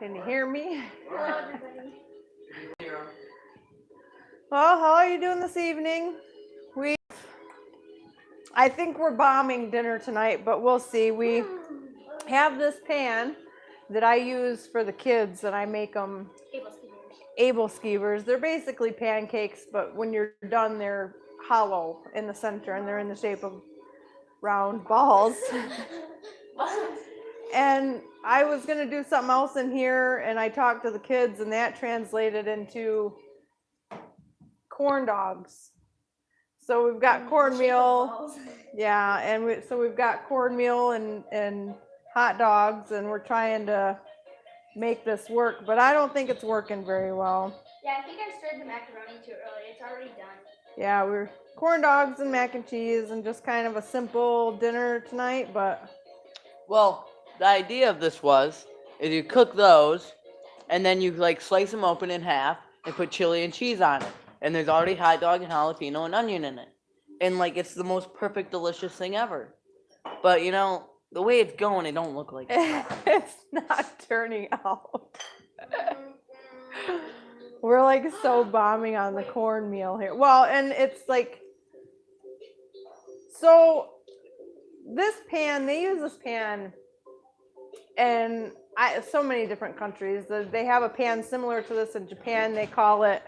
Can you hear me? Hello, everybody. Well, how are you doing this evening? I think we're bombing dinner tonight, but we'll see. We have this pan that I use for the kids, and I make them able skeevers. They're basically pancakes, but when you're done, they're hollow in the center, and they're in the shape of round balls. And I was gonna do something else in here, and I talked to the kids, and that translated into corn dogs. So we've got cornmeal, yeah, and so we've got cornmeal and hot dogs, and we're trying to make this work, but I don't think it's working very well. Yeah, I think I stirred the macaroni too early. It's already done. Yeah, we're corn dogs and mac and cheese, and just kind of a simple dinner tonight, but. Well, the idea of this is you cook those, and then you like slice them open in half and put chili and cheese on it. And there's already hot dog and jalapeno and onion in it. And like it's the most perfect, delicious thing ever. But you know, the way it's going, it don't look like it. It's not turning out. We're like so bombing on the cornmeal here. Well, and it's like, so this pan, they use this pan in so many different countries. They have a pan similar to this in Japan. They call it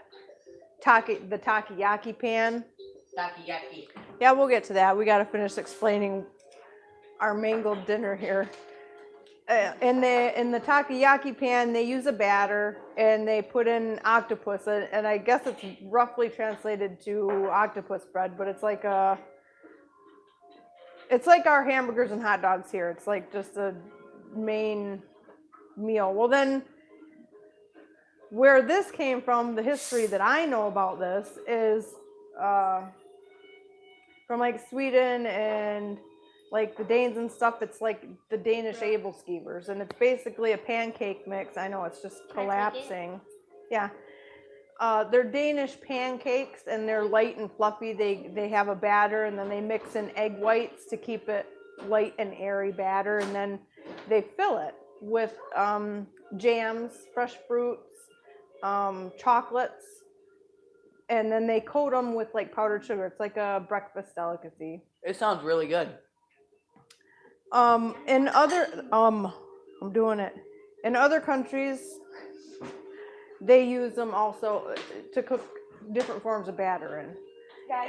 the takoyaki pan. Takoyaki. Yeah, we'll get to that. We got to finish explaining our mangled dinner here. In the takoyaki pan, they use a batter and they put in octopus, and I guess it's roughly translated to octopus bread, but it's like our hamburgers and hot dogs here. It's like just a main meal. Well, then where this came from, the history that I know about this is from like Sweden and like the Danes and stuff. It's like the Danish able skeevers, and it's basically a pancake mix. I know it's just collapsing. Yeah. They're Danish pancakes, and they're light and fluffy. They have a batter, and then they mix in egg whites to keep it light and airy batter, and then they fill it with jams, fresh fruits, chocolates, and then they coat them with like powdered sugar. It's like a breakfast delicacy. It sounds really good. In other I'm doing it. In other countries, they use them also to cook different forms of batter in.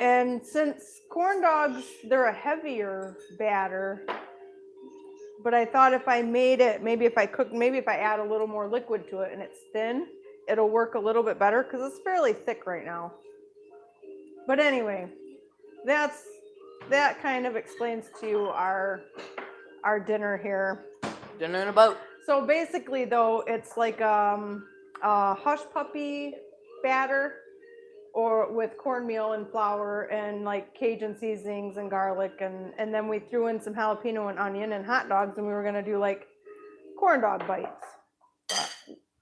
And since corn dogs, they're a heavier batter, but I thought if I made it, maybe if I add a little more liquid to it and it's thin, it'll work a little bit better because it's fairly thick right now. But anyway, that kind of explains to you our dinner here. Dinner in a boat. So basically, though, it's like a hush puppy batter, or with cornmeal and flour and like Cajun seasonings and garlic, and then we threw in some jalapeno and onion and hot dogs, and we were gonna do like corn dog bites.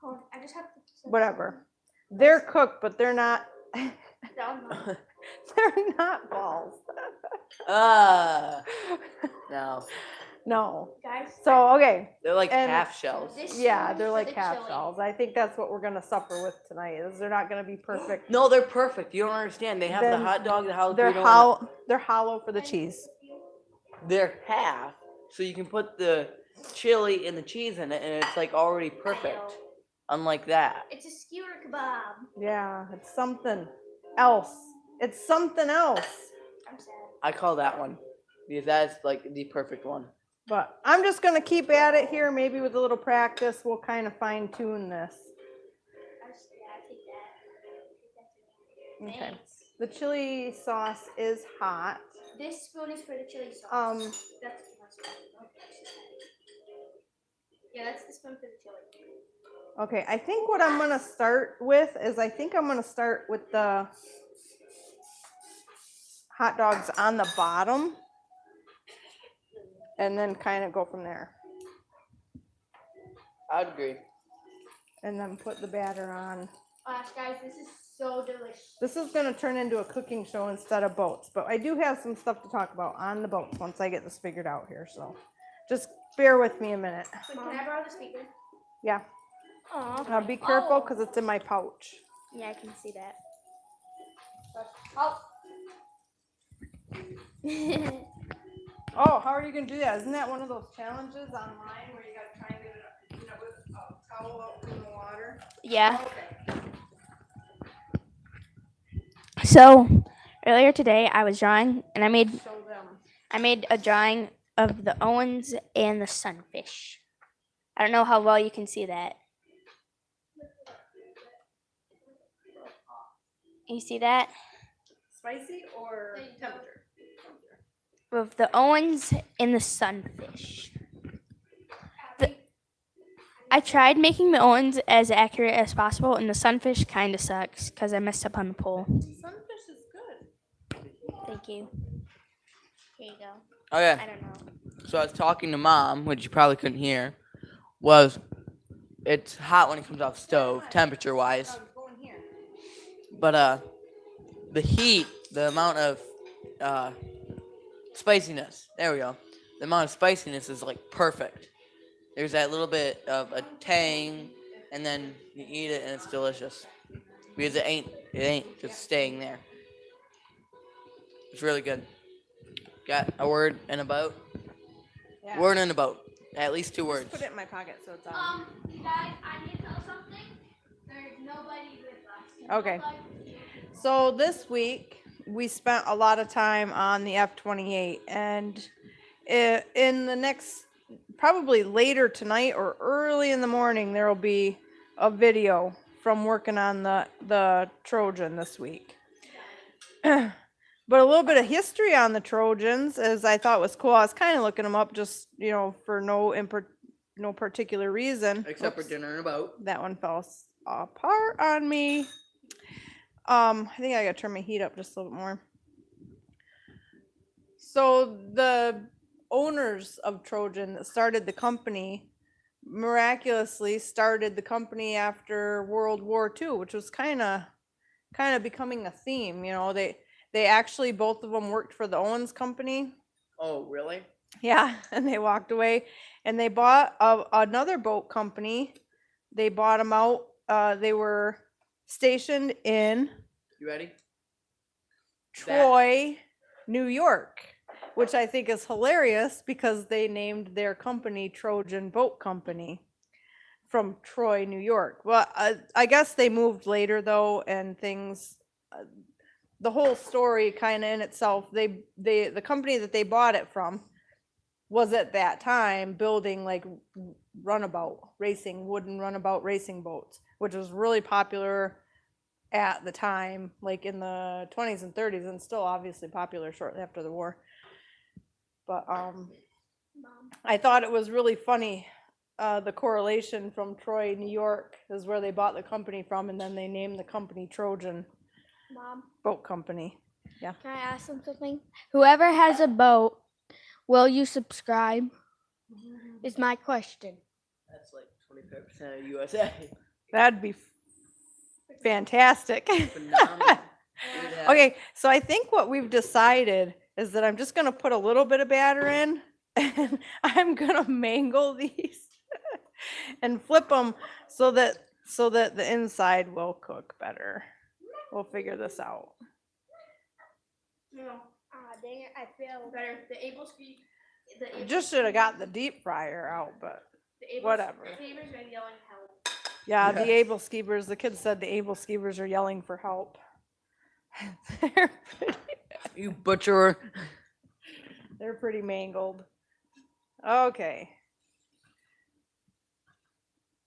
Hold on, I just have to. Whatever. They're cooked, but they're not. They're not balls. No. No. Guys. So okay. They're like half shells. Yeah, they're like half shells. I think that's what we're gonna suffer with tonight. Is they're not gonna be perfect. No, they're perfect. You don't understand. They have the hot dog, the jalapeno. They're hollow for the cheese. They're half, so you can put the chili and the cheese in it, and it's like already perfect. Unlike that. It's a skewer kebab. Yeah, it's something else. It's something else. I'm sad. I call that one because that's like the perfect one. But I'm just gonna keep at it here. Maybe with a little practice, we'll kind of fine tune this. I take that. Okay. Thanks. The chili sauce is hot. This spoon is for the chili sauce. That's my spoon. Yeah, that's the spoon for the chili. Okay, I think what I'm gonna start with is the hot dogs on the bottom, and then kind of go from there. I'd agree. And then put the batter on. Gosh, guys, this is so delicious. This is gonna turn into a cooking show instead of boats, but I do have some stuff to talk about on the boats once I get this figured out here. So just bear with me a minute. Wait, can I borrow the speaker? Yeah. Oh, Now be careful because it's in my pouch. yeah, I can see that. Oh, how are you gonna do that? Isn't that one of those challenges online where you gotta try and get it, with a towel out in the water? Yeah. Okay. So earlier today, I was drawing, and I made Show them. a drawing of the Owens and the sunfish. I don't know how well you can see that. You see that? Spicy or temperature? With the Owens and the sunfish. I tried making the Owens as accurate as possible, and the sunfish kind of sucks because I messed up on the pole. Sunfish is good. Thank you. Here you go. Okay. I don't know. So I was talking to Mom, which you probably couldn't hear, was it's hot when it comes off stove, temperature wise. I was going here. But the heat, the amount of spiciness. There we go. The amount of spiciness is like perfect. There's that little bit of a tang, and then you eat it and it's delicious. Because it ain't just staying there. It's really good. Got a word and a boat? Yeah. Word and a boat. At least 2 Just words. put it in my pocket so it's on. Guys, I need to tell something. There's nobody with us. Okay. So this week we spent a lot of time on the F-28, and in the next, probably later tonight or early in the morning, there will be a video from working on the Trojan this week. But a little bit of history on the Trojans, as I thought was cool. I was kind of looking them up just, for no particular reason. Except for Oops. dinner and a boat. That one fell apart on me. I think I gotta turn my heat up just a little bit more. So the owners of Trojan that started the company miraculously started the company after World War II, which was kind of becoming a theme. They actually, both of them worked for the Owens Company. Oh, really? Yeah, and they walked away, and they bought another boat company. They bought them out. They were stationed in You ready? Troy, New York, which I think is hilarious because they named their company Trojan Boat Company from Troy, New York. Well, I guess they moved later though, and things. The whole story kind of in itself. The company that they bought it from was at that time building like wooden runabout racing boats, which was really popular at the time, like in the 20s and 30s, and still obviously popular shortly after the war. But I thought it was really funny, the correlation from Troy, New York is where they bought the company from, and then they named the company Trojan Mom, Boat Company. can I ask them something? Whoever has a boat, will you subscribe? Is my question. That's like 25% of USA. That'd be fantastic. Phenomenal. Yeah. Okay, so I think what we've decided is that I'm just gonna put a little bit of batter in, and I'm gonna mangle these and flip them so that the inside will cook better. We'll figure this out. No. Dang it, I feel better. The Able Ski. Just should have got the deep fryer out, but whatever. Skeevers are yelling help. Yeah, the Yes. Able Skeevers, the kids said the Able Skeevers are yelling for help. You butcher. They're pretty mangled. Okay.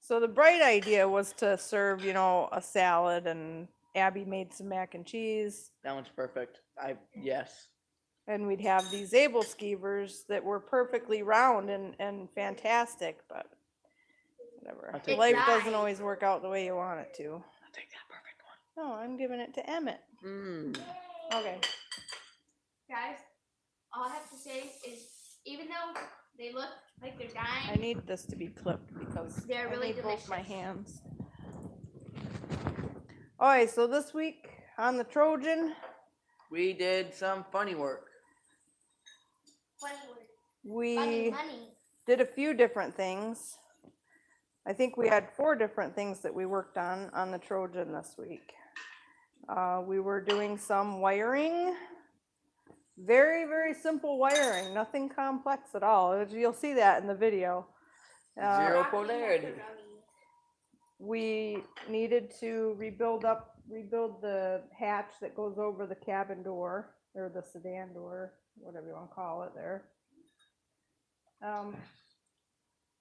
So the bright idea was to serve, a salad, and Abby made some mac and cheese, That one's perfect. Yes. and we'd have these Able Skeevers that were perfectly round and fantastic, but whatever. I'll take Life yours. doesn't always work out the way you want it to. I'll take that perfect one. No, I'm giving it to Emmett. Okay. Guys, all I have to say is, even though they look like they're dying, I need this to be clipped because They're really I need both my delicious. hands. Alright, so this week on the Trojan, We did some funny work. funny word. we Funny money. did a few different things. I think we had 4 different things that we worked on the Trojan this week. We were doing some wiring, very, very simple wiring, nothing complex at all. You'll see that in the video. Zero polarity. We needed to rebuild the hatch that goes over the cabin door, or the sedan door, whatever you want to call it there.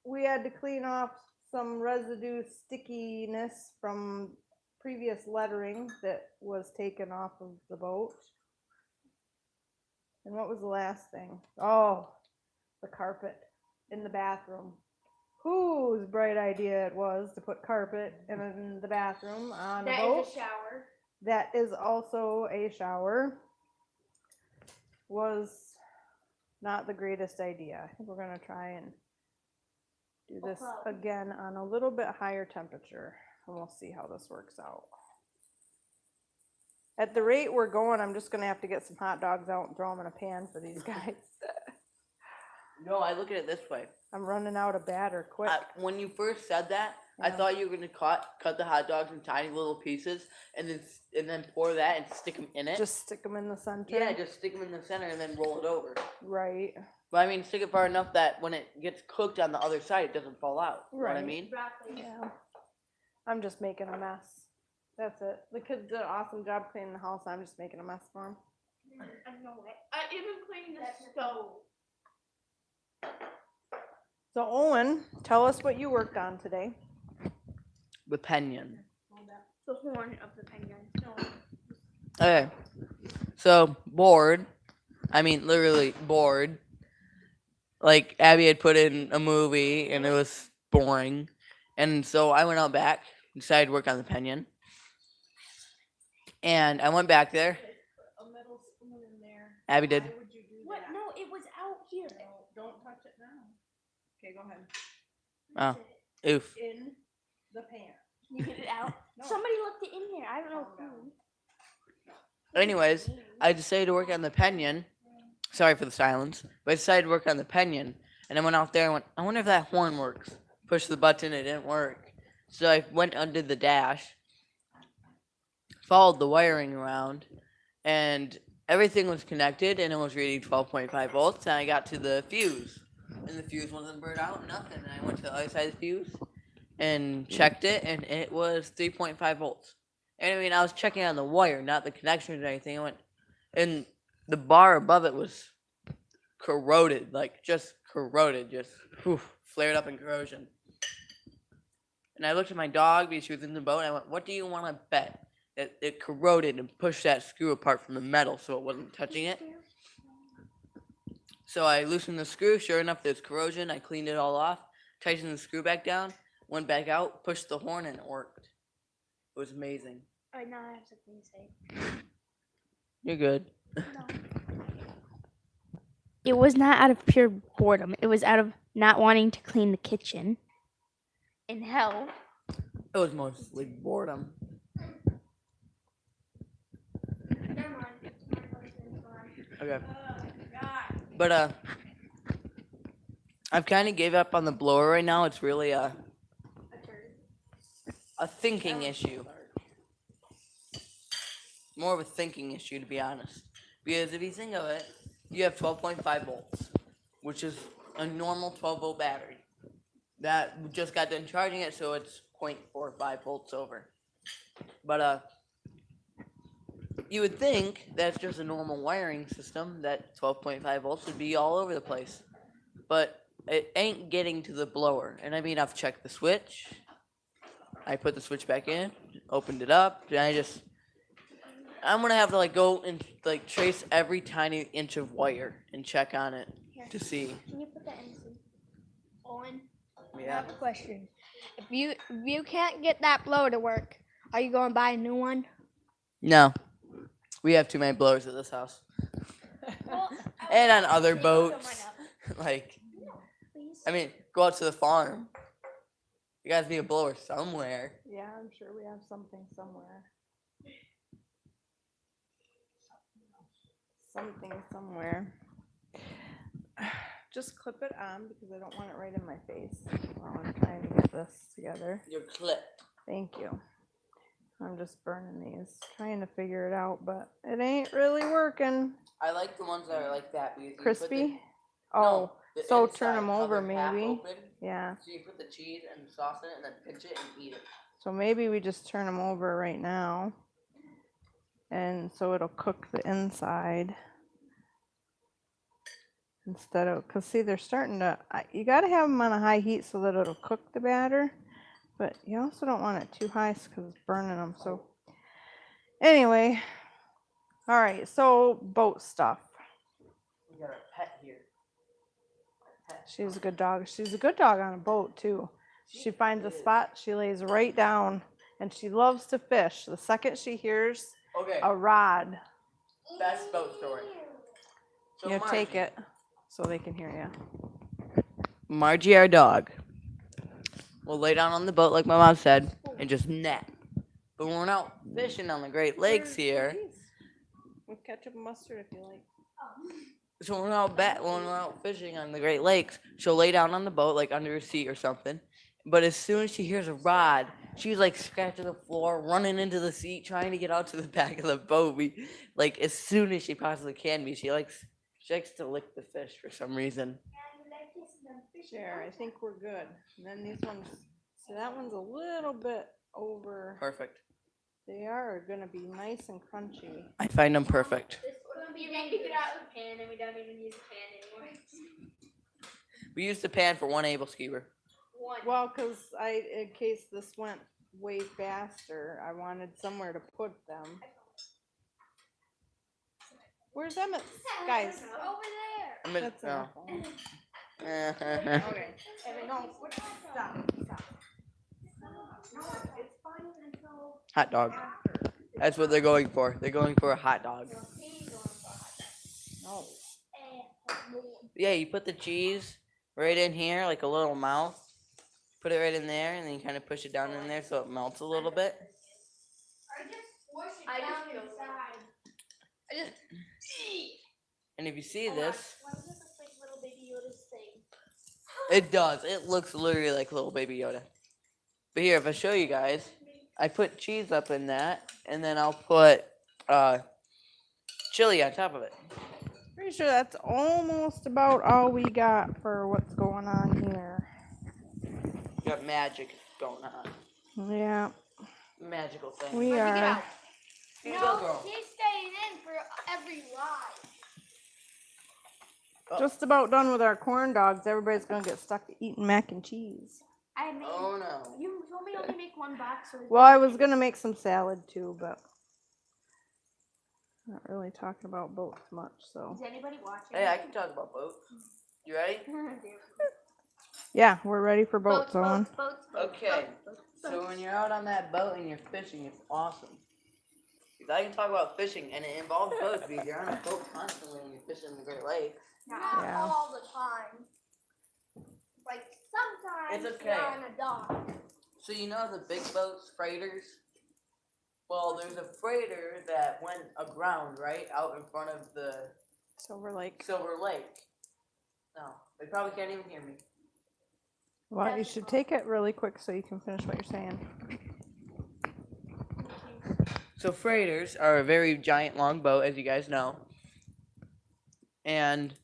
We had to clean off some residue stickiness from previous lettering that was taken off of the boat. And what was the last thing? Oh, the carpet in the bathroom. Whose bright idea it was to put carpet in the bathroom on a boat? That is a shower. That is also a shower. Was not the greatest idea. I think we're going to try and do this again on a little bit higher temperature, and we'll see how this works out. At the rate we're going, I'm just going to have to get some hot dogs out and throw them in a pan for these guys. No, I look at it this way. I'm running out of batter quick. When you first said that, I Yeah. thought you were gonna cut the hot dogs in tiny little pieces and then pour that and stick them in it. Just stick them in the center. yeah, just stick them in the center and then roll it over. Right. But I mean, stick it far enough that when it gets cooked on the other side, it doesn't fall out. You know what I Right. mean? Yeah. I'm just making a mess. That's it. The kids did an awesome job cleaning the house. I'm just making a mess for them. I know it. I even cleaned the stove. So Owen, tell us what you worked on today. The pinion. The horn of the penguin. No. Okay. So bored. I mean, literally bored. Like Abby had put in a movie and it was boring, and so I went out back, decided to work on the pinion. And I went back there. A metal spoon in there. Abby did. would you do What? No, it was out here. Don't touch it now. Okay, go ahead. Oh, oof. In the pan. Can you get it out? No. Somebody left it in there. I don't know Calm who. Anyways, I decided to work on the pinion. Sorry for the silence, but I decided to work on the pinion. And I went out there and went, I wonder if that horn works. Pushed the button, it didn't work. So I went under the dash, followed the wiring around, and everything was connected and it was reading 12.5 volts. And I got to the fuse, and the fuse wasn't burned out, nothing. And I went to the other side of the fuse and checked it, and it was 3.5 volts. And I mean, I was checking on the wire, not the connections or anything. I went, and the bar above it was corroded, like just corroded, just flared up in corrosion. And I looked at my dog because she was in the boat, and I went, what do you want to bet? That it corroded and pushed that screw apart from the metal so it wasn't touching it. So I loosened the screw. Sure enough, there's corrosion. I cleaned it all off, tightened the screw back down, went back out, pushed the horn, and it worked. It was amazing. All right, now I have something to say. You're good. It was not out of pure boredom. It was out of not wanting to clean the kitchen. In hell. It was mostly boredom. Never mind. Okay. But I've kind of gave up on the blower right now. It's really a thinking issue. More of a thinking issue, to be honest. Because if you think of it, you have 12.5 volts, which is a normal 12-volt battery. That just got done charging it, so it's 0.45 volts over. But you would think that's just a normal wiring system, that 12.5 volts would be all over the place. But it ain't getting to the blower. And I mean, I've checked the switch. I put the switch back in, opened it up, and I'm gonna have to like go and like trace every tiny inch of wire and check on it to see. Can you put that in? Owen, I Yeah. have a question. If you can't get that blower to work, are you going to buy a new one? No, we have too many blowers at this house, Well, and on other boats. Like, please. I mean, go out to the farm. You guys need a blower somewhere. Yeah, I'm sure we have something somewhere. Something somewhere. just clip it on because I don't want it right in my face while I'm trying to get this together. You're clipped. Thank you. I'm just burning these, trying to figure it out, but it ain't really working. I like the ones that are like that because you put Crispy? the, Oh, no, the so turn inside them over covered half maybe. open, Yeah. so you put the cheese and the sauce in it and then pinch it and eat it. So maybe we just turn them over right now. And so it'll cook the inside. Instead of, because see, they're starting to, you got to have them on a high heat so that it'll cook the batter. But you also don't want it too high because it's burning them. So anyway, all right, so boat stuff. We got our pet here. Pet. She's a good dog. She's a good dog on a boat too. She finds a spot, she lays right down, and she loves to fish. The second she hears Okay, a rod, best boat story. So you take Margie- it so they can hear you. Margie, our dog, will lay down on the boat like my mom said and just nap. But when we're out fishing on the Great Lakes here, With ketchup and mustard if you like. so when we're out fishing on the Great Lakes, she'll lay down on the boat like under a seat or something. But as soon as she hears a rod, she's like scratching the floor, running into the seat, trying to get out to the back of the boat. Like as soon as she possibly can be, she likes to lick the fish for some reason. Sure, I think we're good. And then these ones, so that one's a little bit over. Perfect. They are gonna be nice and crunchy. I find them perfect. You can pick it out of the pan, and we don't even use a pan anymore. We used the pan for one able skewer. Well, cause in case this went way faster, I wanted somewhere to put them. Where's Emmett? Guys. Over there. I'm gonna, That's no. enough. Okay. No, stop. No, it's fine until Hot dog. after. That's what they're going for. They're going for a hot dog. No. Yeah, you put the cheese right in here, like a little mouth. Put it right in there, and then you kind of push it down in there so it melts a little bit. I just feel inside. And if you see this, Why does it look like little baby Yoda's thing? it does. It looks literally like little baby Yoda. But here, if I show you guys, I put cheese up in that, and then I'll put chili on top of it. Pretty sure that's almost about all we got for what's going on here. You got magic going on. Yeah, Magical thing. we are. Here you go, No, girl. she's staying in for every ride. Just about done with our corn dogs. Everybody's gonna get stuck to eating mac and cheese. I made. Oh no. You told me only make one box. So Well, I was gonna make some salad too, but not really talking about boats much. So Is anybody watching? Hey, I can talk about boats. You ready? yeah, we're ready for boats on. Okay. So when you're out on that boat and you're fishing, it's awesome. Because I can talk about fishing, and it involves boats because you're on a boat constantly when you're fishing in the Great Lakes. Not Yeah. all the time. Like sometimes It's okay. you're on a dock. So you know the big boats, freighters? Well, there's a freighter that went aground, right, out in front of the So we're like, Silver Lake. No, they probably can't even hear me. well, you should take it really quick so you can finish what you're saying. So freighters are a very giant long boat, as you guys know. And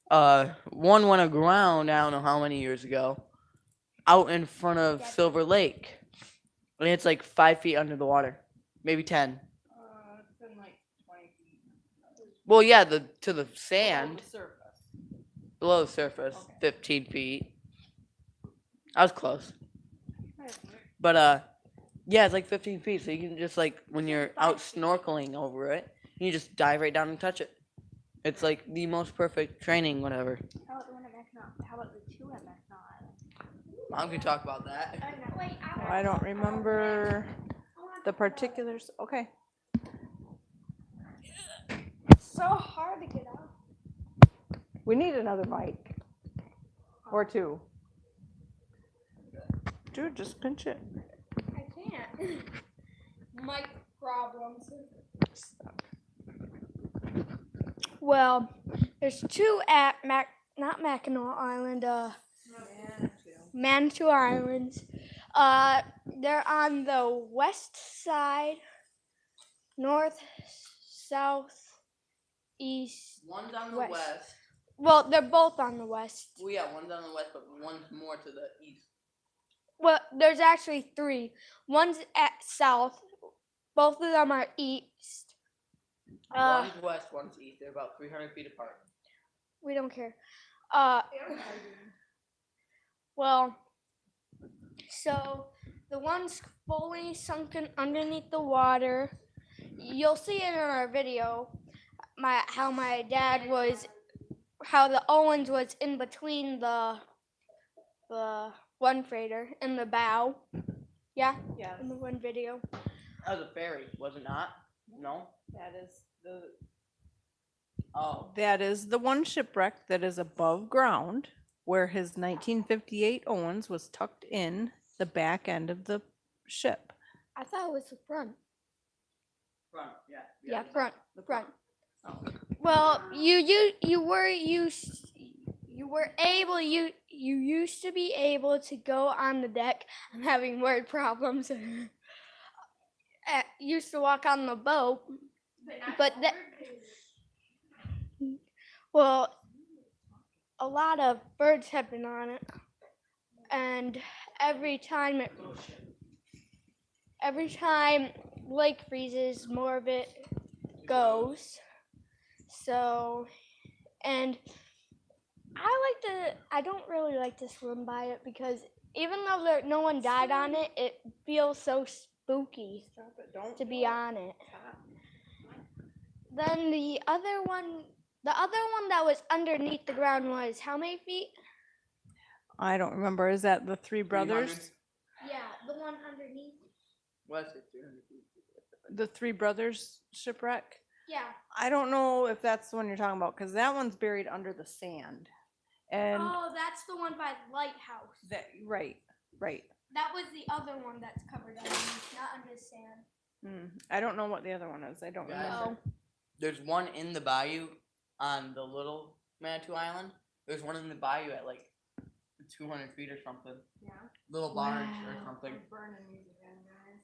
one went aground, I don't know how many years ago, out in front of Silver Lake. And it's like 5 feet under the water. Maybe 10. It's been like 20 feet. Well, yeah, to the sand, Surface. below the surface, Okay. 15 feet. I was close. But yeah, it's like 15 feet, so you can just like when you're out snorkeling over it, you just dive right down and touch it. It's like the most perfect training, whatever. How about the one at Mackinac? How about the two at Mackinac Island? I'm gonna talk about that. Wait, Well, I don't remember the particulars. Okay. So hard to get out. We need another mic. Or two. Dude, just pinch it. I can't. Mic problems. Well, there's two at not Mackinac Island, Manitou Islands. They're on the west side, north, south, east. One's on the West. west. Well, they're both on the west. Well, yeah, one's on the west, but one's more to the east. Well, there's actually three. One's at south. Both of them are east. One's west, one's east. They're about 300 feet apart. We don't care. Well, so the one's fully sunken underneath the water. You'll see it in our video. How the Owens was in between the one freighter in the bow. Yeah, Yeah, in the one video. That was a ferry, was it not? No? that is the Oh. that is the one shipwreck that is above ground, where his 1958 Owens was tucked in the back end of the ship. I thought it was the front. Front, yeah. Yeah, front. The Front. Oh. Well, you used to be able to go on the deck. I'm having word problems. Used to walk on the boat, but well, a lot of birds have been on it, and every time lake freezes, more of it goes. So, and I don't really like to swim by it because even though no one died on it, it feels so spooky Stop it, don't to be on it. Then the other one that was underneath the ground was how many feet? I don't remember. Is that the Three 300? Brothers? Yeah, the one underneath. West is 300 feet. The Three Brothers shipwreck? Yeah. I don't know if that's the one you're talking about because that one's buried under the sand. And Oh, that's the one by the lighthouse. that, right. That was the other one that's covered underneath, not under sand. I don't know what the other one is. I don't Guys, remember. There's one in the bayou on the little Manitou Island. There's one in the bayou at like 200 feet or something. Yeah. Little barge or Wow. something. It's burning these again, guys.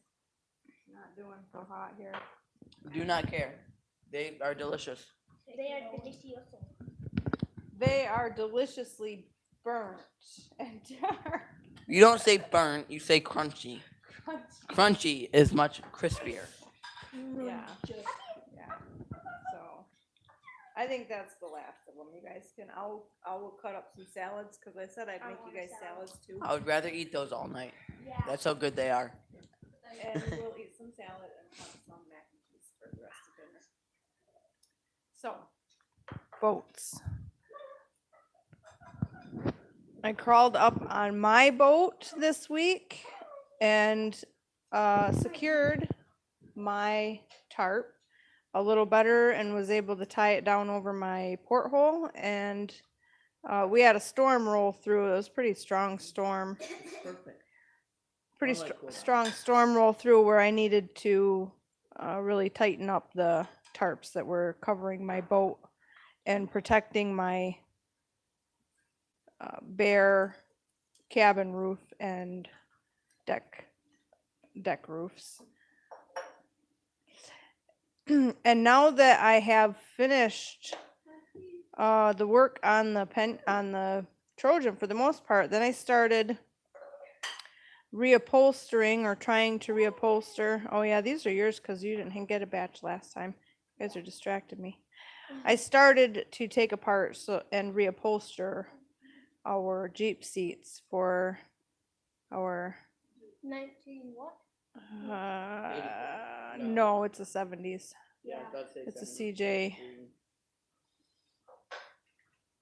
Not doing so hot here. Do not care. They are delicious. They are delicious. They are deliciously burnt and dark. You don't say burnt, you say crunchy. Crunchy is much crispier. Yeah. Yeah. So I think that's the last of them. You guys can. I will cut up some salads because I said I'd make you guys salads too. I would rather eat those all night. Yeah. That's how good they are. And we'll eat some salad and have some mac and cheese for the rest of dinner. So, boats. I crawled up on my boat this week and secured my tarp a little better and was able to tie it down over my porthole. And we had a storm roll through. It was a pretty strong storm. Perfect. Pretty I like that. strong storm roll through where I needed to really tighten up the tarps that were covering my boat and protecting my bare cabin roof and deck roofs. And now that I have finished the work on the Trojan for the most part, then I started reupholstering or trying to reupholster. Oh yeah, these are yours because you didn't get a batch last time. You guys are distracted me. I started to take apart and reupholster our Jeep seats for our 19 what? no, it's a 70s. Yeah. It's a CJ.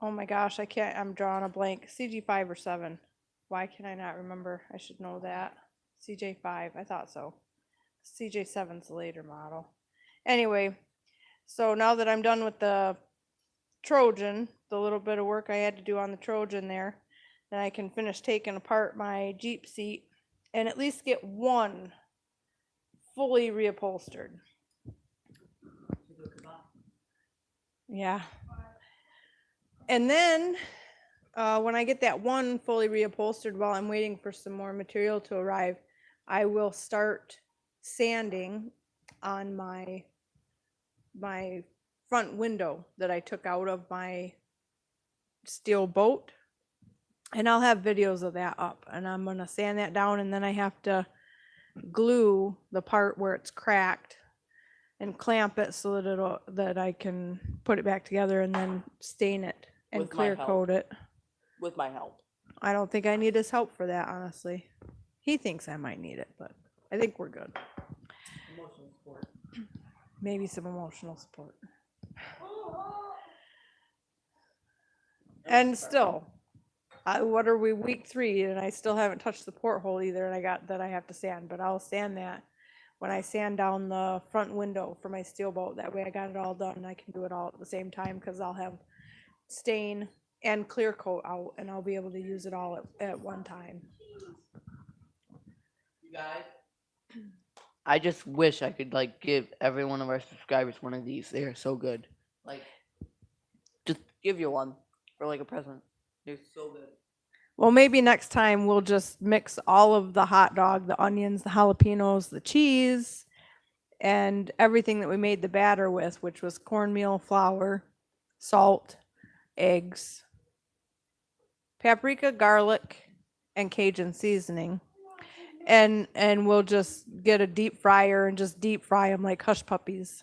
Oh my gosh, I'm drawing a blank. CG5 or 7. Why can I not remember? I should know that. CJ5, I thought so. CJ7's the later model. Anyway, so now that I'm done with the Trojan, the little bit of work I had to do on the Trojan there, then I can finish taking apart my Jeep seat and at least get one fully reupholstered. Yeah. And then when I get that one fully reupholstered while I'm waiting for some more material to arrive, I will start sanding on my front window that I took out of my steel boat. And I'll have videos of that up, and I'm gonna sand that down, and then I have to glue the part where it's cracked and clamp it so that I can put it back together and then stain it and With my clear help. coat it. With my help. I don't think I need his help for that, honestly. He thinks I might need it, but I think we're good. Emotional support. Maybe some emotional support. And still, what are we, week 3, and I still haven't touched the porthole either, and I got that I have to sand, but I'll sand that when I sand down the front window for my steel boat. That way I got it all done, and I can do it all at the same time, because I'll have stain and clear coat out, and I'll be able to use it all at one time. You guys? I just wish I could like give every one of our subscribers one of these. They are so good. Like, just give you one for like a present. They're so good. Well, maybe next time we'll just mix all of the hot dog, the onions, the jalapenos, the cheese, and everything that we made the batter with, which was cornmeal, flour, salt, eggs, paprika, garlic, and Cajun seasoning. And we'll just get a deep fryer and just deep fry them like hush puppies.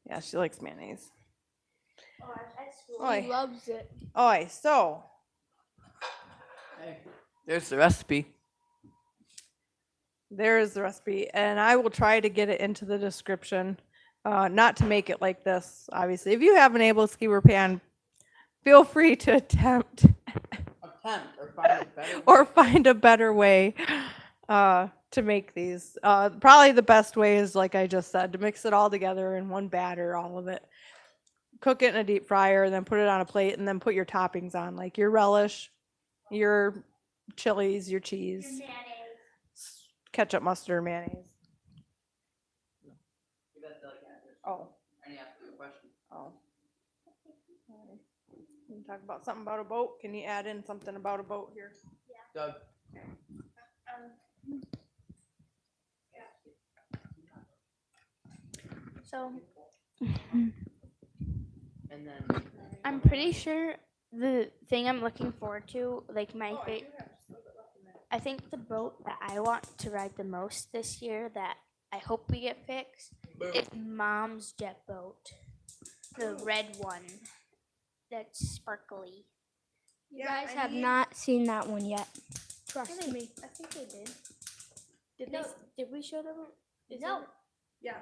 Yeah, she likes mayonnaise. He loves it. Oi, so Hey, there's the recipe. there is the recipe, and I will try to get it into the description. Not to make it like this, obviously. If you have an able skewer pan, feel free to attempt Attempt or find a better. or find a better way to make these. Probably the best way is, like I just said, to mix it all together in one batter, all of it. Cook it in a deep fryer, then put it on a plate, and then put your toppings on, like your relish, your chilies, your cheese, ketchup, mustard, mayonnaise. Oh. Oh. Can you talk about something about a boat? Can you add in something about a boat here? Doug. So And then I'm pretty sure the thing I'm looking forward to, like my I think the boat that I want to ride the most this year that I hope we get fixed is Mom's jet boat. The red one. That's sparkly. you guys have not seen that one yet. Trust me. I think they did. No. Did we show them? No. Yes.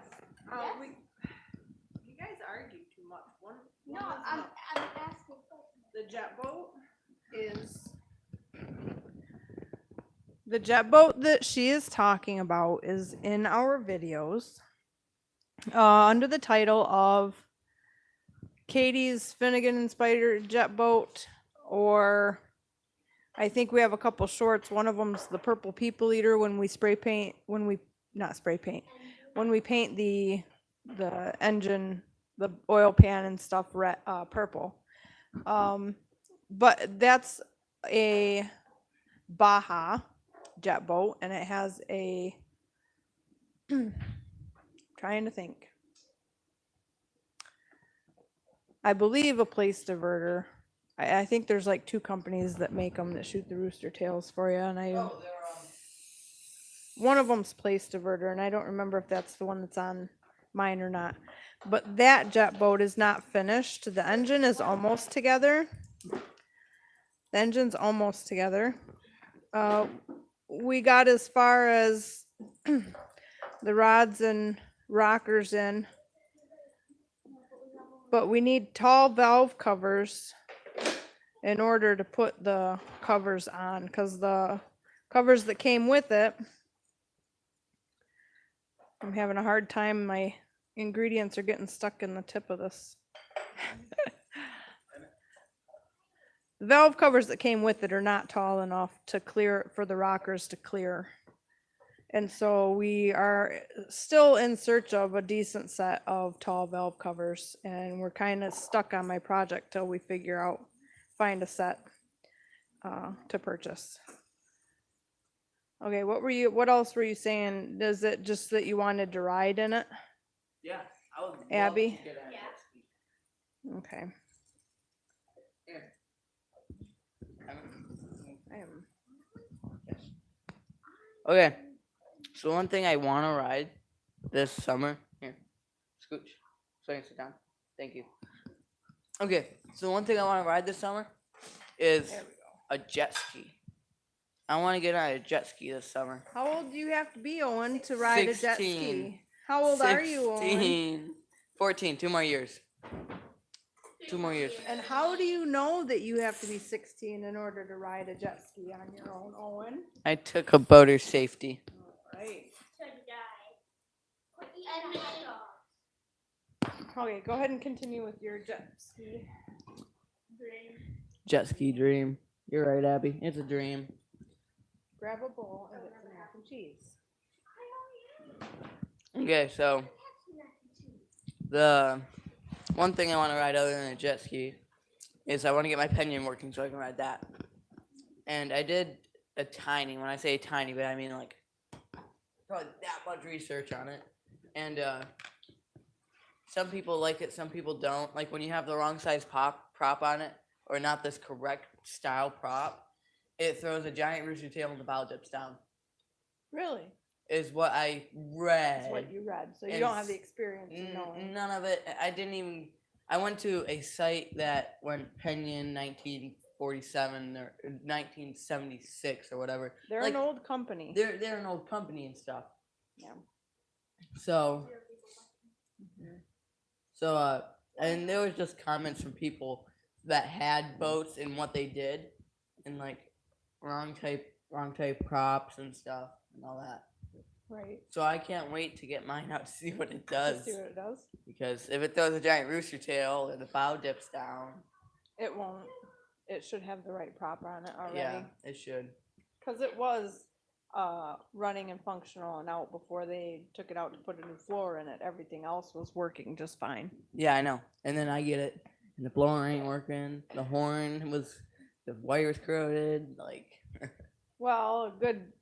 Yes? You guys argue too much. No, I'm asking. The jet boat is the jet boat that she is talking about is in our videos under the title of Katie's Finnegan and Spider jet boat, or I think we have a couple shorts. One of them's the Purple People Eater when we paint the engine, the oil pan and stuff red, purple. But that's a Baja jet boat, and it has a trying to think. I believe a place diverter. I think there's like 2 companies that make them that shoot the rooster tails for you, and one of them's place diverter, and I don't remember if that's the one that's on mine or not. But that jet boat is not finished. The engine is almost together. The engine's almost together. We got as far as the rods and rockers in, but we need tall valve covers in order to put the covers on, because the covers that came with it, I'm having a hard time. My ingredients are getting stuck in the tip of this. The valve covers that came with it are not tall enough to clear for the rockers to clear. And so we are still in search of a decent set of tall valve covers, and we're kind of stuck on my project till we find a set to purchase. Okay, what else were you saying? Is it just that you wanted to ride in it? Yeah, I would love Abby? to get on a jet ski. Okay. Here. I am. Okay, so one thing I want to ride this summer. Here, scooch. So you can sit down. Thank you. Okay, so one thing I want to ride this summer is There we go. a jet ski. I want to get on a jet ski this summer. How old do you have to be, Owen, to ride a jet 16. ski? How old are you, Owen? 16. 14, 2 more years. 2 more years. And how do you know that you have to be 16 in order to ride a jet ski on your own, Owen? I took a boater safety. Right. Okay, go ahead and continue with your jet ski. Jet ski dream. You're right, Abby. It's a dream. Grab a bowl and get some mac and cheese. Okay, so the one thing I want to ride other than a jet ski is I want to get my pinion working so I can ride that. And I did a tiny, when I say tiny, but I mean like probably that much research on it. And some people like it, some people don't. Like when you have the wrong size prop on it, or not this correct style prop, it throws a giant rooster tail and the bow dips down. Really? Is what I read. That's what you read. So you And don't have the experience of knowing. None of it. I went to a site that went Pinion 1947 or 1976 or whatever. They're like, an old company. They're an old company and stuff. Yeah. So, and there was just comments from people that had boats and what they did, and like wrong type props and stuff and all that. Right. So I can't wait to get mine out to see what it does. Let's see what it does. Because if it throws a giant rooster tail and the bow dips down, It won't. It should have the right prop on it already. yeah, it should. Because it was running and functional and out before they took it out to put a new floor in it. Everything else was working just fine. Yeah, I know. And then I get it, and the blower ain't working. The wire's corroded. Like, Well,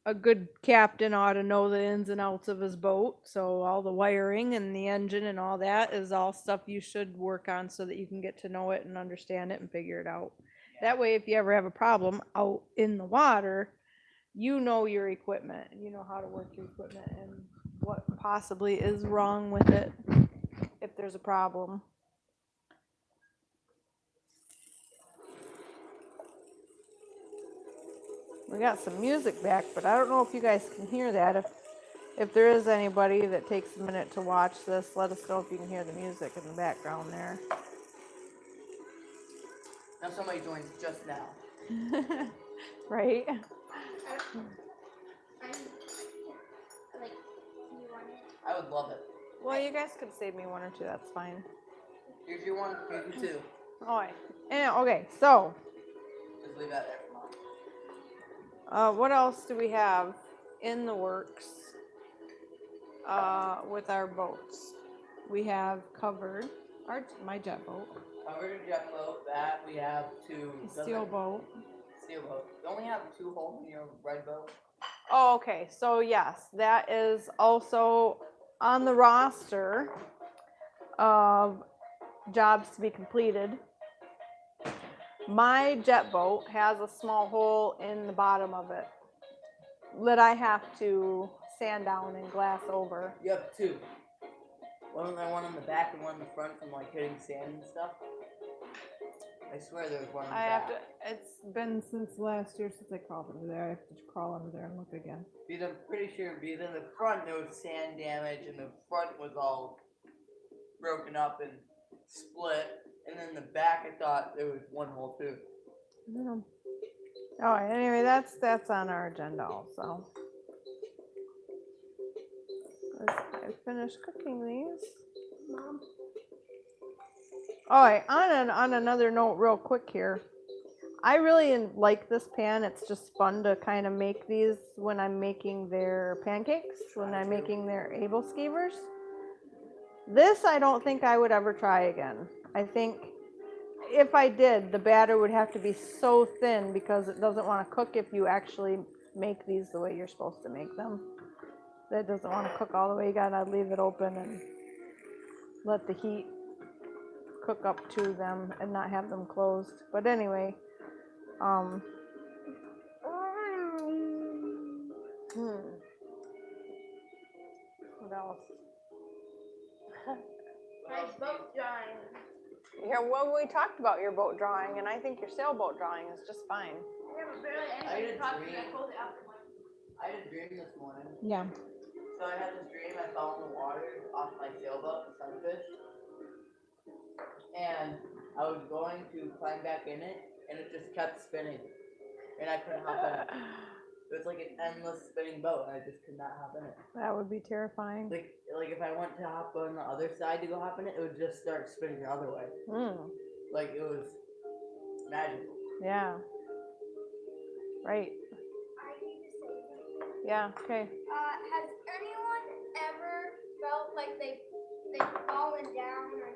a good captain ought to know the ins and outs of his boat. So all the wiring and the engine and all that is all stuff you should work on so that you can get to know it and understand it and figure it out. That way, if you ever have a problem out in the water, you know your equipment and you know how to work your equipment and what possibly is wrong with it if there's a problem. We got some music back, but I don't know if you guys can hear that. If there is anybody that takes a minute to watch this, let us know if you can hear the music in the background there. now somebody joins just now. Right? I would love it. Well, you guys could save me one or two. That's fine. Here's your one. Here's your two. All right. And, okay, so Just leave that there for mom. what else do we have in the works with our boats? We have covered my jet boat, Covered jet boat. That we have two. steel boat. Steel boat. You only have 2 holes in your red boat. Oh, okay. So yes, that is also on the roster of jobs to be completed. My jet boat has a small hole in the bottom of it that I have to sand down and glass over. You have 2. One on the back and one in the front from like hitting sand and stuff. I swear there was one on the I back. have to. It's been since last year since I crawled under there. I have to crawl under there and look again. Because I'm pretty sure because in the front there was sand damage and the front was all broken up and split. And then the back I thought there was one hole too. Yeah. All right. Anyway, that's on our agenda also. I finished cooking these. Mom. All right. On another note, real quick here. I really like this pan. It's just fun to kind of make these when I'm making their pancakes, when I'm making their able skeevers. This I don't think I would ever try again. I think if I did, the batter would have to be so thin because it doesn't want to cook if you actually make these the way you're supposed to make them. That doesn't want to cook all the way. You gotta leave it open and let the heat cook up to them and not have them closed. But anyway, hmm. What else? Nice boat drawing. Yeah, well, we talked about your boat drawing, and I think your sailboat drawing is just fine. I haven't barely I anything did talked dream. I pulled it out. I had a dream this morning. Yeah. So I had this dream, I fell in the water off my sailboat, the sunfish. And I was going to climb back in it, and it just kept spinning. And I couldn't hop in it. It was like an endless spinning boat, and I just could not hop in it. That would be terrifying. Like if I went to hop on the other side to go hop in it, it would just start spinning the other way. Like it was magical. Yeah. Right. I need to say something. Yeah. Okay. Has anyone ever felt like they've fallen down or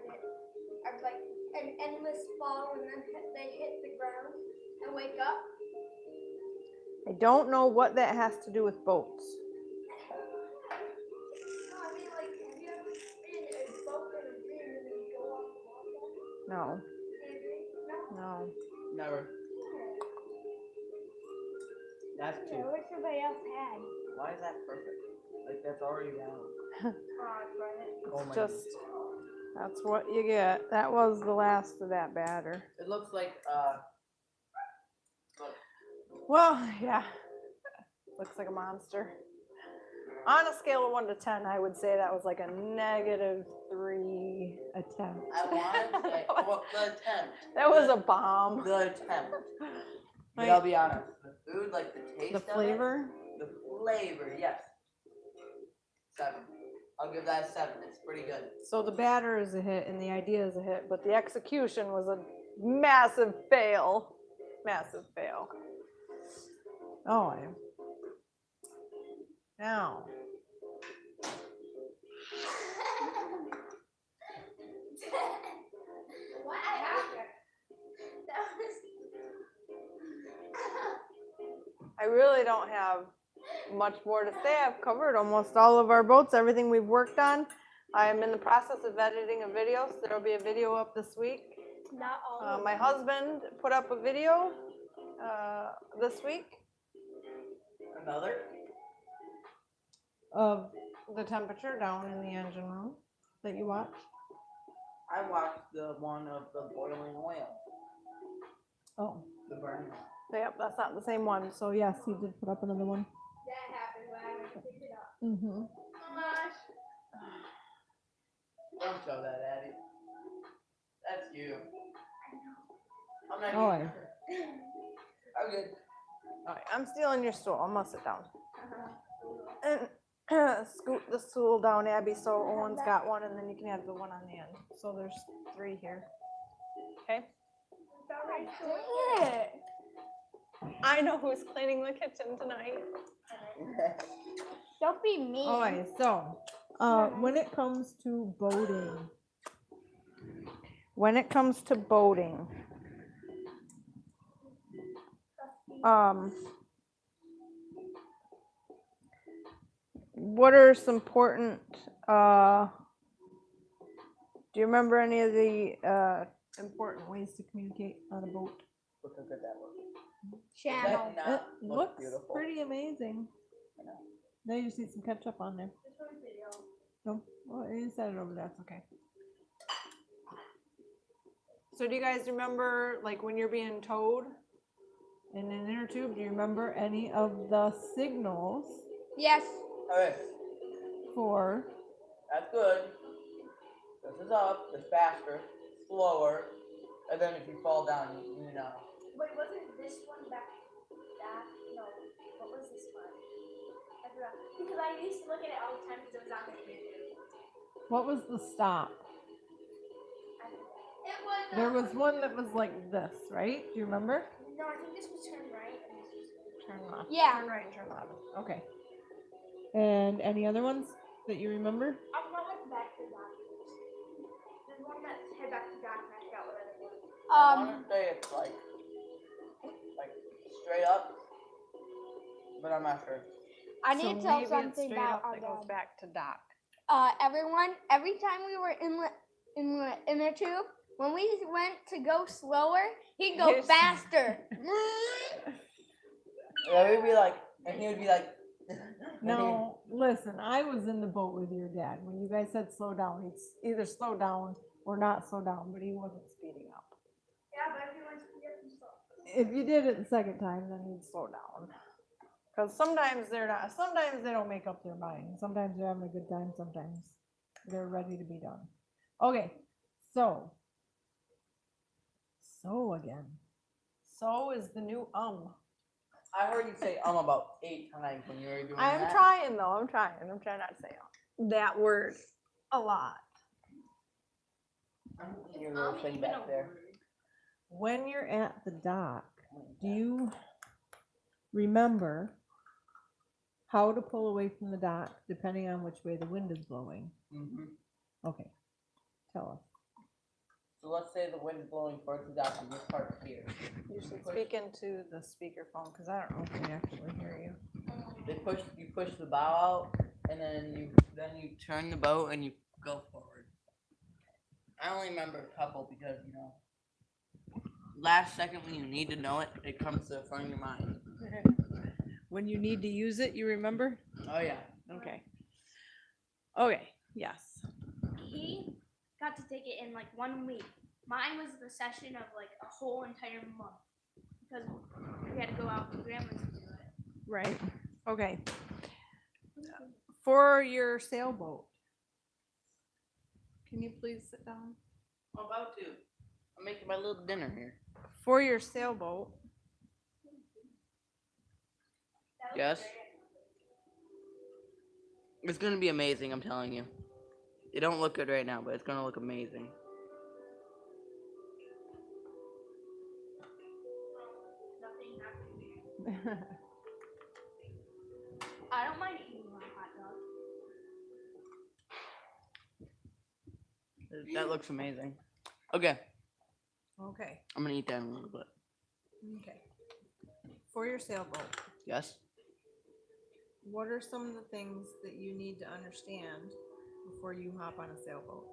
like an endless fall and then they hit the ground and wake up? I don't know what that has to do with boats. No, I mean like have you ever been in a boat in a dream and then you go off the water? No. No. No. Never. That's Yeah, I two. wish somebody else had. Why is that perfect? Like that's already down. Oh It's my just that's what you get. That was the last of that batter. It looks like look, Well, yeah. Looks like a monster. On a scale of 1 to 10, I would say that was like a -3 attempt. I want to say well, the attempt. That was a bomb. The attempt. But Like, I'll be honest, the food, like the taste the of it, flavor. the flavor, yes. 7. I'll give that a 7. It's pretty good. So the batter is a hit and the idea is a hit, but the execution was a massive fail. Massive fail. Oh, I am. Now. What happened? That was I really don't have much more to say. I've covered almost all of our boats, everything we've worked on. I'm in the process of editing a video, so there'll be a video up this week. not all. My husband put up a video this week Another? of the temperature down in the engine room that you watched. I watched the one of the boiling oil, Oh, the burning oil. yep, that's not the same one. So yes, he did put up another one. That happened when I went to pick it up. Mm-hmm. Don't show that, Addie. That's you. I'm not Oh, even. I'm good. All right, I'm stealing your stool. I'm gonna sit down. And scoot the stool down, Abby, so Owen's got one, and then you can have the one on the end. So there's 3 here. Okay. I know who's cleaning the kitchen tonight. Don't be mean. All right, so when it comes to boating, what are some important, do you remember any of the important ways to communicate on a boat? Look how good that looks. Channel. That It not look looks beautiful. pretty amazing. I know. Now you just need some ketchup on there. No, well, you said it over there. That's okay. So do you guys remember, like, when you're being towed in an inner tube, do you remember any of the signals Yes. Okay, for, that's good. This is up, it's faster, slower, and then if you fall down, you know. Wait, wasn't this one back? No. What was this one? I forgot. Because I used to look at it all the time because it was on the YouTube. what was the stop? It was. There was one that was like this, right? Do you remember? No, No, I think this was turn right. Turn left. Yeah. Turn right, turn left. Okay. And any other ones that you remember? I'm not like back to dock. There's one that head back to dock, and I forgot what other one. I want to say it's like straight up, but I'm not sure. I need So to tell maybe it's something straight about up our that goes dad. back to dock. Everyone, every time we were in the inner tube, when we went to go slower, he'd go Yes. faster. Yeah, we'd be like, and he would be like, No, listen, I was in the boat with your dad. When you guys said slow down, he'd either slow down or not slow down, but he wasn't speeding up. Yeah, but if you want to get them slow. If you did it the second time, then he'd slow down. Because sometimes they're not, sometimes they don't make up their mind. Sometimes they're having a good time, sometimes they're ready to be done. Okay, so again. So is the new I heard you say about 8 times when you were doing I'm that. trying though, I'm trying not to say that word a lot. I'm thinking your little thing back there. When you're at the dock, do you remember how to pull away from the dock depending on which way the wind is blowing? Mm-hmm. Okay, tell us. So let's say the wind's blowing towards the dock and this part's here. You should speak into the speakerphone because I don't know if we actually hear you. You push the bow out, and then you turn the boat and you go forward. I only remember a couple because last second when you need to know it, it comes to the front of your mind. When you need to use it, you remember? Oh yeah. Okay. Okay, yes. He got to take it in like 1 week. Mine was the session of like a whole entire month because we had to go out with grandma's to do it. Right. Okay. For your sailboat, can you please sit down? I'm about to. I'm making my little dinner here. For your sailboat, Yes. It's gonna be amazing, I'm telling you. It don't look good right now, but it's gonna look amazing. I don't mind eating a hot dog. That looks amazing. Okay, okay, I'm gonna eat that in a little bit. okay. For your sailboat, Yes? what are some of the things that you need to understand before you hop on a sailboat?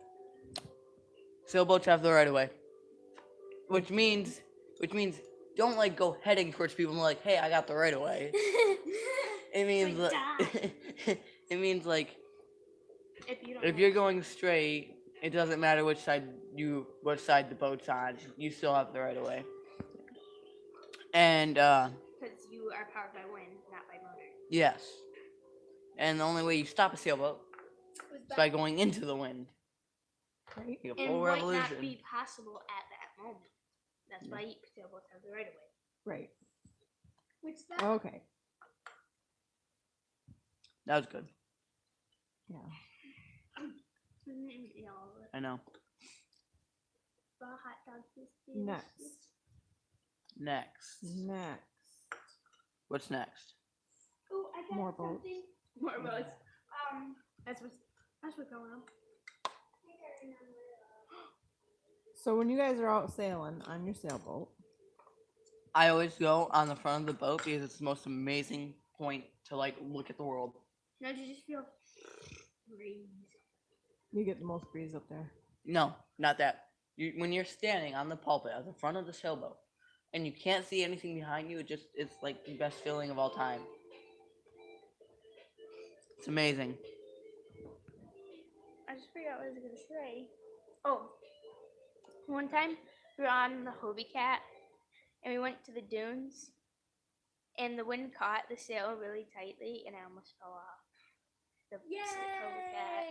Sailboats have the right of way. Which means don't like go heading towards people and like, hey, I got the right of way. It means Like, it means like If you don't if know. you're going straight, it doesn't matter which side the boat's on. You still have the right of way. And Because you are powered by wind, not by motor. yes. And the only way you stop a sailboat is by going into the wind. Right. You get And full might revolution. not be possible at that moment. That's why sailboats have the right of way. Right. Which that Okay. That was good. Yeah. I know. Hot dog is Next. Next. What's next? Oh, I got More boats. something. More boats. That's what's going on. So when you guys are out sailing on your sailboat, I always go on the front of the boat because it's the most amazing point to like look at the world. Now you just feel breeze. you get the most breeze up there. No, not that. When you're standing on the pulpit at the front of the sailboat and you can't see anything behind you, it's like the best feeling of all time. It's amazing. I just figured out what I was gonna say. Oh, one time we were on the Hobie Cat and we went to the dunes, and the wind caught the sail really tightly, and I almost fell off the Hobie Cat.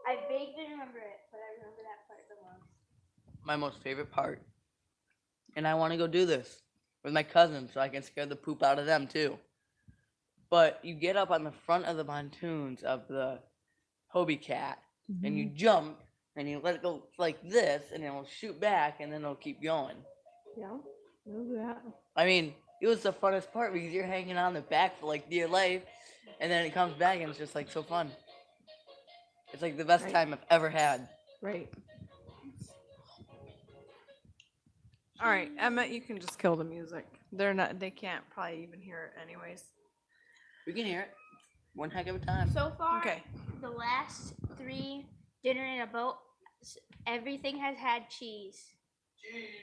I vaguely remember it, but I remember that part the most. My most favorite part. And I want to go do this with my cousins so I can scare the poop out of them too. But you get up on the front of the pontoons of the Hobie Cat and you jump and you let it go like this and it'll shoot back and then it'll keep going. Yeah. Do that. I mean, it was the funnest part because you're hanging on the back for like dear life, and then it comes back and it's just like so fun. It's like the best Right. time I've ever had. Right. All right, Emmett, you can just kill the music. They can't probably even hear it anyways. We can hear it. One heck of a time. So far, Okay. the last 3 dinner in a boat, everything has had cheese.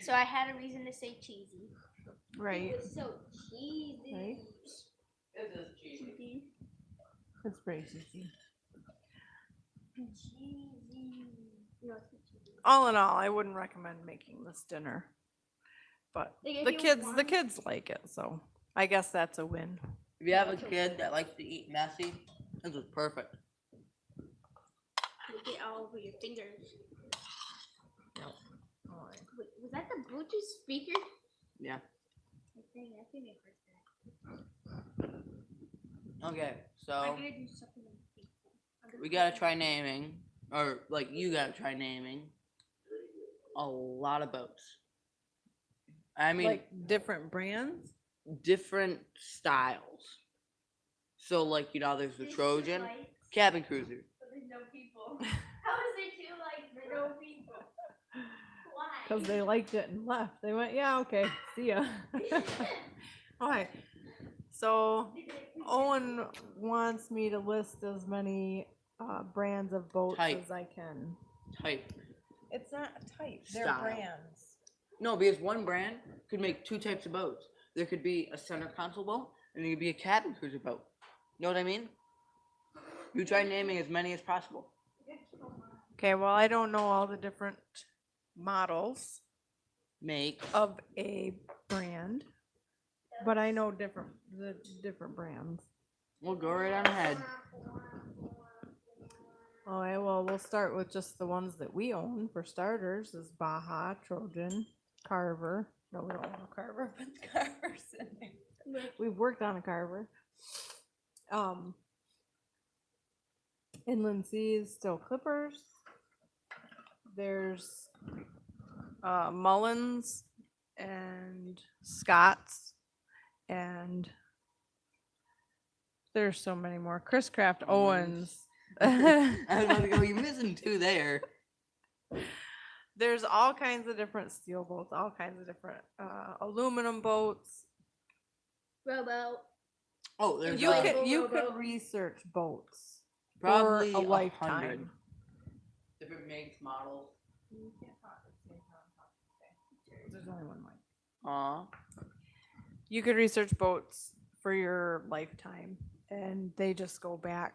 So I had a reason to say cheesy. Right. It's so cheesy. Right. This is cheesy. It's pretty easy. Cheesy. No, it's not cheesy. All in all, I wouldn't recommend making this dinner. But Like, if the you kids want- like it, so I guess that's a win. If you have a kid that likes to eat messy, this is perfect. You get all over your fingers. All right. Wait, was that the Bluetooth speaker? Yeah. I think it heard that. Okay, I'm so gonna do something. we gotta try naming, or like you gotta try naming a lot of boats. I mean, Like different brands? different styles. So, like, you know, there's the Trojan cabin cruiser. But there's no people. How is there 2 lights for no people? Why? Because they liked it and left. They went, yeah, okay, see ya. Okay. So Owen wants me to list as many brands of boats Type. as I can. Type. It's not a type. They're Style. brands. No, because one brand could make 2 types of boats. There could be a center console boat, and there could be a cabin cruiser boat. You know what I mean? You try naming as many as possible. Okay, well, I don't know all the different models Make. of a brand, but I know the different brands. We'll go right on ahead. Okay, well, we'll start with just the ones that we own for starters is Baja, Trojan, Carver. No, we don't own a Carver, but the Carver's in there. We've worked on a Carver. Inland Seas, still Clippers. There's Mullins and Scott's, and there's so many more. Chris Craft Owens. I was about to go, you're missing 2 there. There's all kinds of different steel boats, all kinds of different aluminum boats. Rowboat. Oh, there's You uh, could research boats probably for a 100 lifetime. different makes, models. There's only one mic. Aw. You could research boats for your lifetime, and they just go back.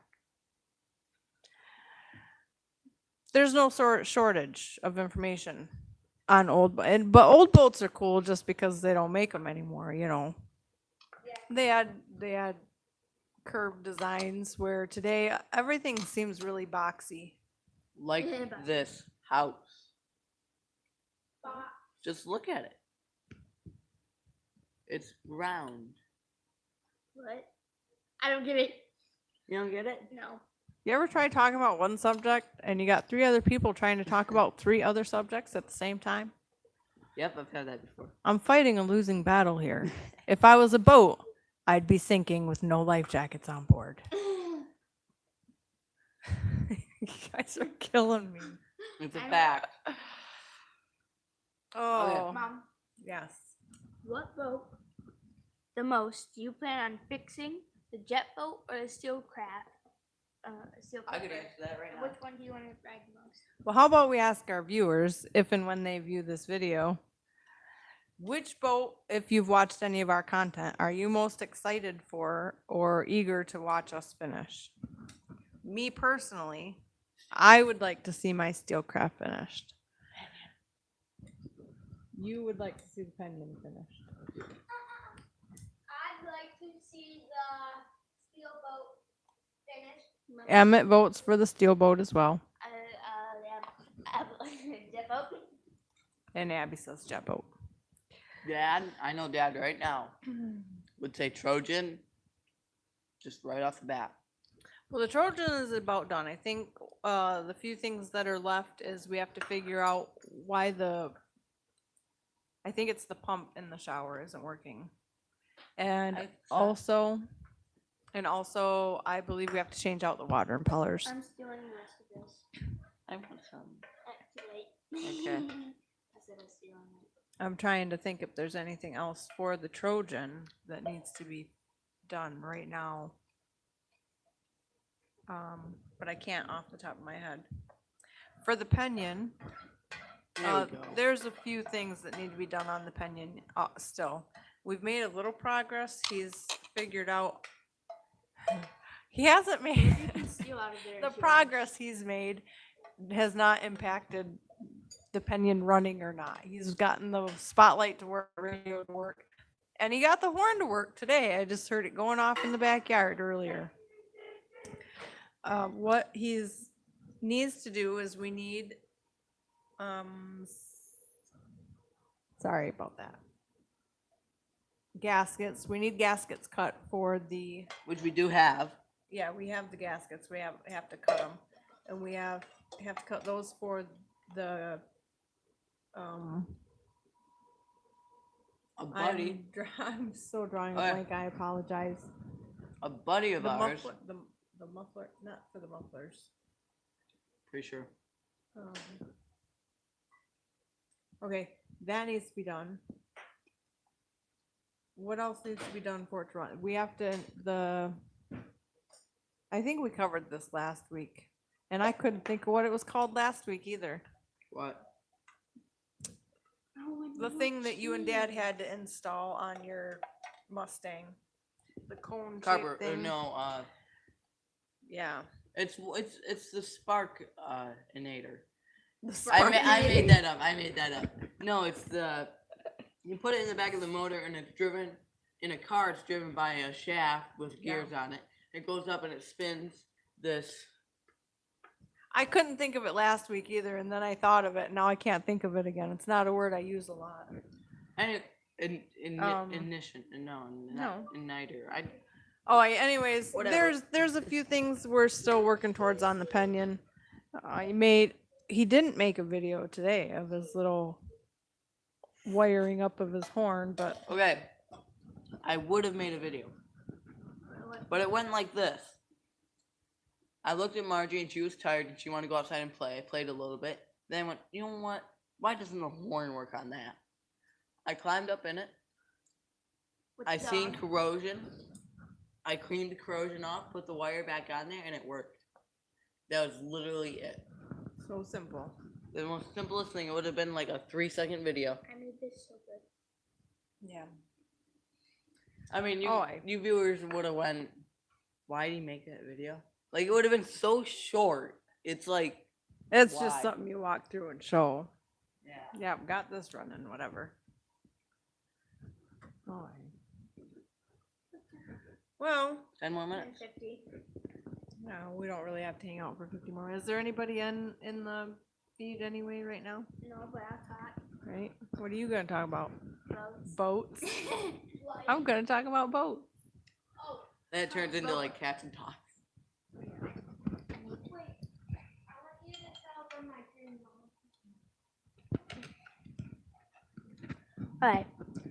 There's no shortage of information on old, but old boats are cool just because they don't make them anymore. You know, they had curved designs where today everything seems really boxy. Like this house. Just look at it. It's round. What? I don't get it. You don't get it? No. You ever try talking about one subject and you got 3 other people trying to talk about 3 other subjects at the same time? Yep, I've had that before. I'm fighting a losing battle here. If I was a boat, I'd be sinking with no life jackets on board. You guys are killing me. It's a I know. fact. Oh, Mom, yes. What boat the most do you plan on fixing? The jet boat or the steel craft? Steel I could clipper? answer that right now. Which one do you want to ride the most? Well, how about we ask our viewers if and when they view this video, which boat, if you've watched any of our content, are you most excited for or eager to watch us finish? Me personally, I would like to see my Steelcraft finished. You would like to see the Penguin finished. I'd like to see the steel boat finished. Emmett votes for the steel boat as well. Jet boat. And Abby says jet boat. Dad, I know Dad right now would say Trojan just right off the bat. Well, the Trojan is about done. I think the few things that are left is we have to figure out why the I think it's the pump in the shower isn't working. And I- also, I believe we have to change out the water impellers. I'm stealing the rest of this. I want some. Okay. I said I'm stealing it. I'm trying to think if there's anything else for the Trojan that needs to be done right now. But I can't off the top of my head. For the Pinion, There we go. there's a few things that need to be done on the Pinion still. We've made a little progress. He's figured out. He hasn't You made can steal out of there. the if you want. progress he's made has not impacted the Pinion running or not. He's gotten the spotlight to work, radio to work, and he got the horn to work today. I just heard it going off in the backyard earlier. What he's needs to do is we need, sorry about that. Gaskets. We need gaskets cut for the. Which we do have. Yeah, we have the gaskets. We have to cut them, and we have to cut those for the. A buddy, I'm so drawing a Oh, yeah. blank. I apologize. a buddy of The ours. muffler, the muffler, not for the mufflers. Pretty sure. Okay, that needs to be done. What else needs to be done for it to run? We have to, I think we covered this last week, and I couldn't think of what it was called last week either. What? The thing that you and Dad had to install on your Mustang. The cone Carburetor? thing. No. Yeah. It's the spark inator. The I spark made that up. I made that up. No, it's the. You put it in the back of the motor, and it's driven in a car. It's driven by a shaft with Yeah. gears on it. It goes up and it spins this. I couldn't think of it last week either, and then I thought of it. Now I can't think of it again. It's not a word I use a lot. And ignition. No, not igniter. Anyways, Whatever. there's a few things we're still working towards on the Pinion. He didn't make a video today of his little wiring up of his horn, but Okay. I would have made a video. But it went like this. I looked at Margie and she was tired and she wanted to go outside and play. I played a little bit. Then I went, you know what? Why doesn't the horn work on that? I climbed up in it. With I the seen dog. corrosion. I cleaned the corrosion off, put the wire back on there, and it worked. That was literally it. so simple. The most simplest thing. It would have been like a 3-second video. I made this so good. Yeah. I mean, Oh, you viewers would have went, why did he make that video? Like, it would have been so short. It's like, It's Why? just something you walk through and show. yeah. Yeah, got this running, whatever. Oh. Well, 10 more minutes. 50. no, we don't really have to hang out for 50 more. Is there anybody in the feed anyway right now? No, but I'll talk. Right? What are you gonna talk about? Boats. Boats. I'm gonna talk about boats. Then it turns into like cats and dogs. Alright,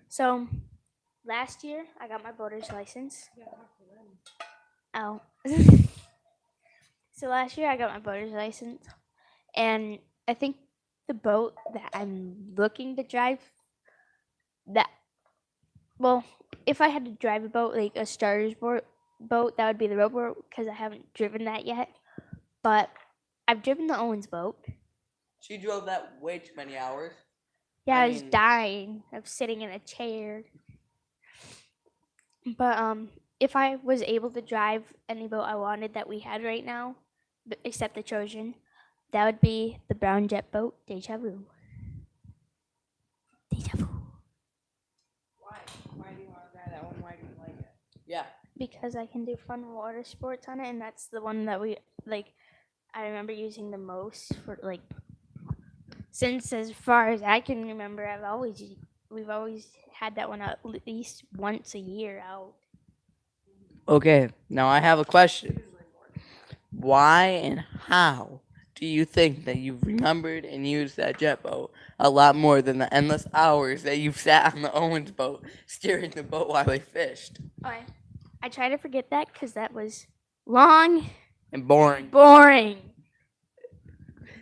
so last year I got my boater's license. Oh. So last year I got my boater's license, and I think the boat that I'm looking to drive, if I had to drive a boat, like a starter's boat, that would be the rowboat, because I haven't driven that yet. But I've driven the Owens boat. She drove that way too many hours. Yeah, I I was mean- dying of sitting in a chair. But if I was able to drive any boat I wanted that we had right now, except the Trojan, that would be the brown jet boat, Deja Vu. Deja Vu. Why? Why do you want to drive that one? Why do you like it? Yeah. Because I can do fun water sports on it, and that's the one that we like. I remember using the most for like. Since as far as I can remember, we've always had that one at least once a year out. Okay, now I have a question. Why and how do you think that you've remembered and used that jet boat a lot more than the endless hours that you've sat on the Owens boat steering the boat while they fished? I try to forget that because that was long, And boring. boring.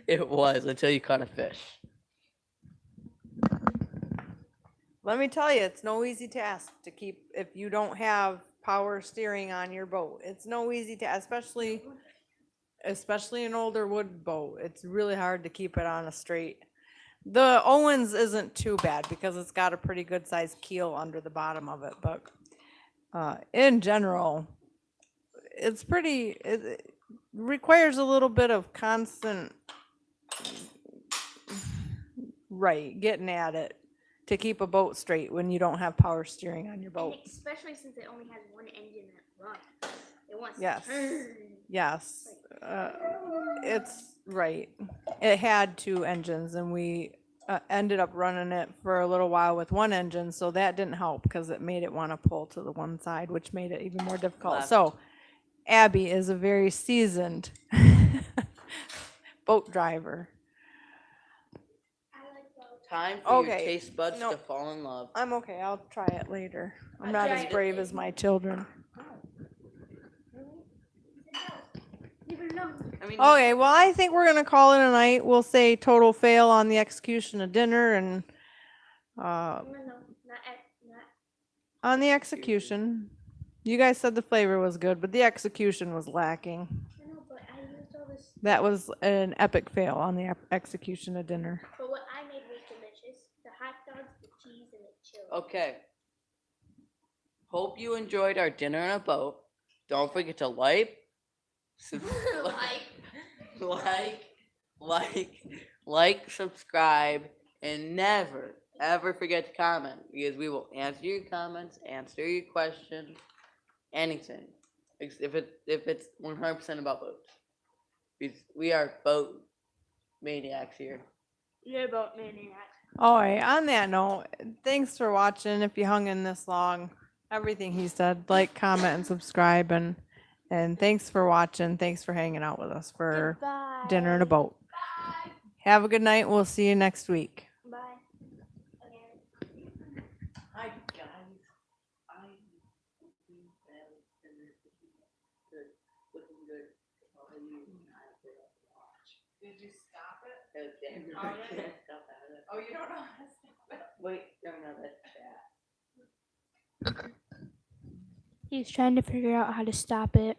It was until you caught a fish. Let me tell you, it's no easy task to keep if you don't have power steering on your boat. It's no easy task, especially an older wood boat. It's really hard to keep it on a straight. The Owens isn't too bad because it's got a pretty good sized keel under the bottom of it, but in general, it requires a little bit of constant getting at it to keep a boat straight when you don't have power steering on your boat. Especially since it only has one engine that runs. It wants Yes. to turn. Yes, it's right. It had two engines, and we ended up running it for a little while with one engine, so that didn't help because it made it want to pull to the one side, which made it even more difficult. Left. So, Abby is a very seasoned boat driver. Time for your Okay, taste buds no. to fall in love. I'm okay. I'll try it later. I'm not as brave as my children. I mean, Okay, well, I think we're gonna call it a night. We'll say total fail on the execution of dinner and on the execution. You guys said the flavor was good, but the execution was lacking. That was an epic fail on the execution of dinner. But what I made was delicious. The hot dogs, the cheese, and the chili. okay. Hope you enjoyed our dinner on a boat. Don't forget to like, subscribe, and never, ever forget to comment because we will answer your comments, answer your questions, anything. If it's 100% about boats. We are boat maniacs here. You're about maniac. All right, on that note, thanks for watching. If you hung in this long, everything he said, like, comment, and subscribe, and thanks for watching. Thanks for hanging out with us for Bye. dinner in a boat. Have a good night. We'll see you next week. Bye. Hi guys. Looking good. Did you stop it? Can't stop it. Oh, you don't know how to stop it? Wait, no, that's chat. He's trying to figure out how to stop it.